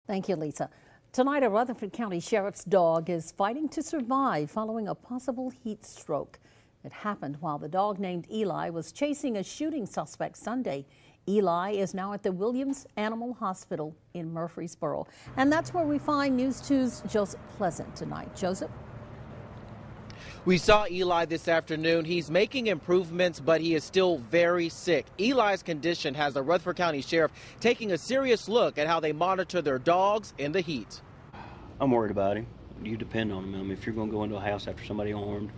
Thank you, Lisa. Tonight, a Rutherford County Sheriff's dog is fighting to survive following a possible heat stroke. It happened while the dog named Eli was chasing a shooting suspect Sunday. Eli is now at the Williams Animal Hospital in Murfreesboro. And that's where we find News 2's Joseph Pleasant tonight. Joseph? We saw Eli this afternoon. He's making improvements, but he is still very sick. Eli's condition has the Rutherford County Sheriff taking a serious look at how they monitor their dogs in the heat. I'm worried about him. You depend on him. I mean, if you're going to go into a house after somebody armed,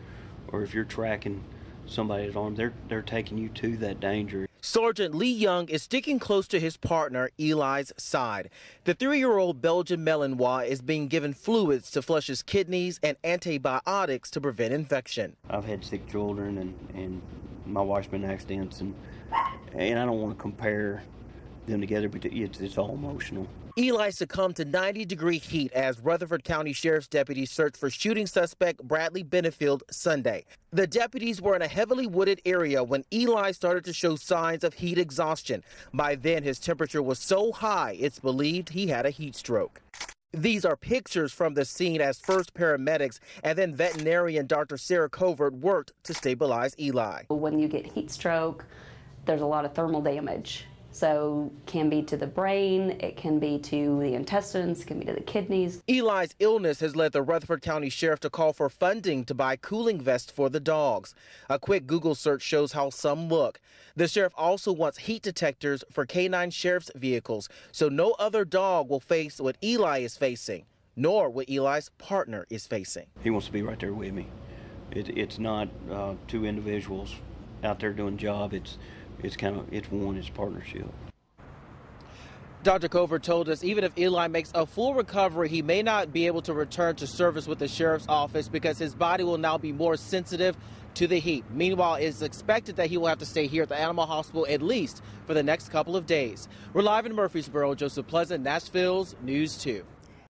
or if you're tracking somebody that's armed, they're taking you to that danger. Sergeant Lee Young is sticking close to his partner, Eli's side. The 3-year-old Belgian Malinois is being given fluids to flush his kidneys and antibiotics to prevent infection. I've had sick children, and my wife's been in accidents, and I don't want to compare them together, but it's all emotional. Eli succumbed to 90-degree heat as Rutherford County Sheriff's deputies searched for shooting suspect Bradley Benefield Sunday. The deputies were in a heavily wooded area when Eli started to show signs of heat exhaustion. By then, his temperature was so high, it's believed he had a heat stroke. These are pictures from the scene as first paramedics and then veterinarian Dr. Sarah Covert worked to stabilize Eli. When you get heat stroke, there's a lot of thermal damage. So can be to the brain, it can be to the intestines, it can be to the kidneys. Eli's illness has led the Rutherford County Sheriff to call for funding to buy cooling vests for the dogs. A quick Google search shows how some look. The sheriff also wants heat detectors for K-9 sheriff's vehicles, so no other dog will face what Eli is facing, nor what Eli's partner is facing. He wants to be right there with me. It's not two individuals out there doing a job. It's one, it's partnership. Dr. Covert told us even if Eli makes a full recovery, he may not be able to return to service with the sheriff's office because his body will now be more sensitive to the heat. Meanwhile, it's expected that he will have to stay here at the animal hospital at least for the next couple of days. We're live in Murfreesboro. Joseph Pleasant, Nashville's News 2.